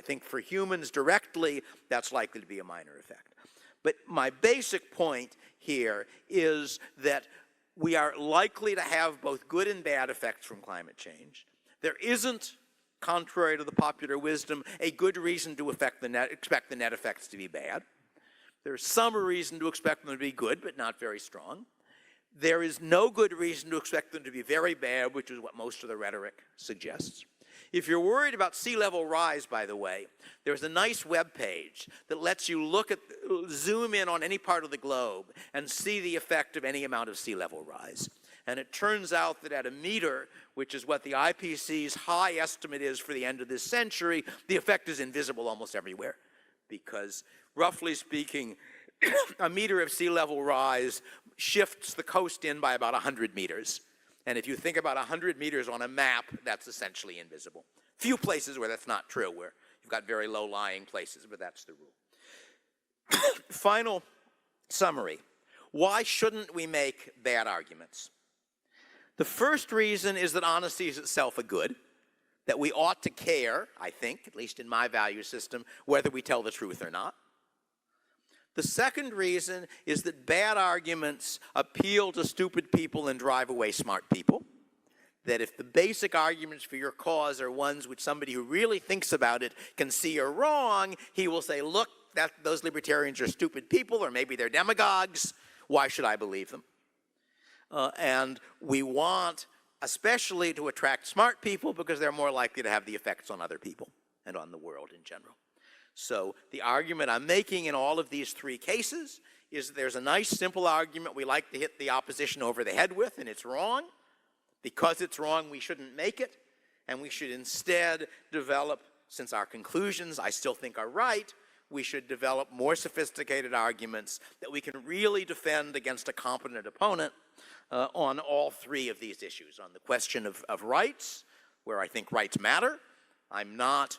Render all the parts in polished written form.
think for humans directly, that's likely to be a minor effect. But my basic point here is that we are likely to have both good and bad effects from climate change. There isn't, contrary to the popular wisdom, a good reason to expect the net effects to be bad. There's some reason to expect them to be good, but not very strong. There is no good reason to expect them to be very bad, which is what most of the rhetoric suggests. If you're worried about sea level rise, by the way, there's a nice web page that lets you zoom in on any part of the globe and see the effect of any amount of sea level rise. And it turns out that at a meter, which is what the IPCC's high estimate is for the end of this century, the effect is invisible almost everywhere. Because, roughly speaking, a meter of sea level rise shifts the coast in by about 100 meters. And if you think about 100 meters on a map, that's essentially invisible. Few places where that's not true, where you've got very low-lying places, but that's the rule. Final summary. Why shouldn't we make bad arguments? The first reason is that honesty is itself a good, that we ought to care, I think, at least in my value system, whether we tell the truth or not. The second reason is that bad arguments appeal to stupid people and drive away smart people. That if the basic arguments for your cause are ones which somebody who really thinks about it can see are wrong, he will say, look, those libertarians are stupid people, or maybe they're demagogues. Why should I believe them? And we want especially to attract smart people because they're more likely to have the effects on other people and on the world in general. So the argument I'm making in all of these three cases is that there's a nice simple argument we like to hit the opposition over the head with, and it's wrong. Because it's wrong, we shouldn't make it, and we should instead develop, since our conclusions I still think are right, we should develop more sophisticated arguments that we can really defend against a competent opponent on all three of these issues. On the question of rights, where I think rights matter. I'm not,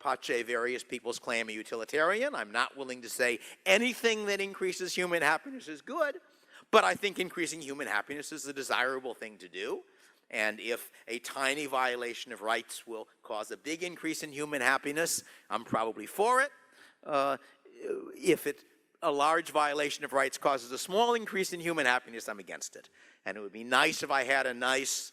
pace various people's claim, a utilitarian. I'm not willing to say anything that increases human happiness is good, but I think increasing human happiness is a desirable thing to do. And if a tiny violation of rights will cause a big increase in human happiness, I'm probably for it. If a large violation of rights causes a small increase in human happiness, I'm against it. And it would be nice if I had a nice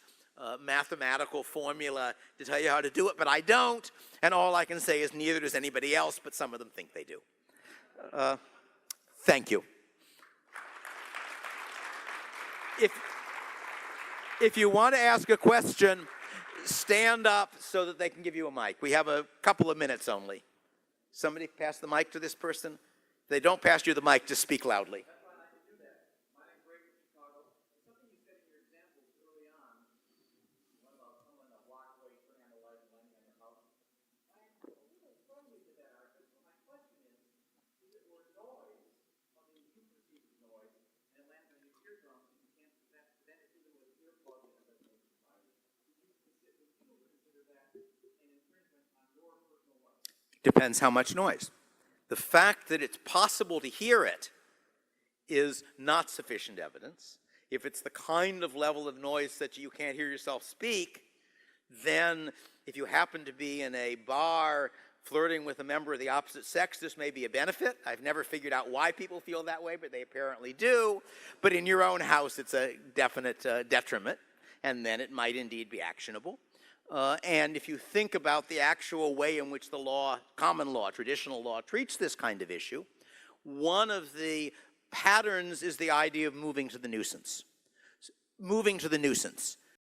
mathematical formula to tell you how to do it, but I don't. And all I can say is neither does anybody else, but some of them think they do. Thank you. If you want to ask a question, stand up so that they can give you a mic. We have a couple of minutes only. Somebody pass the mic to this person. If they don't pass you the mic, just speak loudly. Depends how much noise. The fact that it's possible to hear it is not sufficient evidence. If it's the kind of level of noise that you can't hear yourself speak, then if you happen to be in a bar flirting with a member of the opposite sex, this may be a benefit. I've never figured out why people feel that way, but they apparently do. But in your own house, it's a definite detriment, and then it might indeed be actionable. And if you think about the actual way in which the law, common law, traditional law, treats this kind of issue, one of the patterns is the idea of moving to the nuisance. Moving to the nuisance.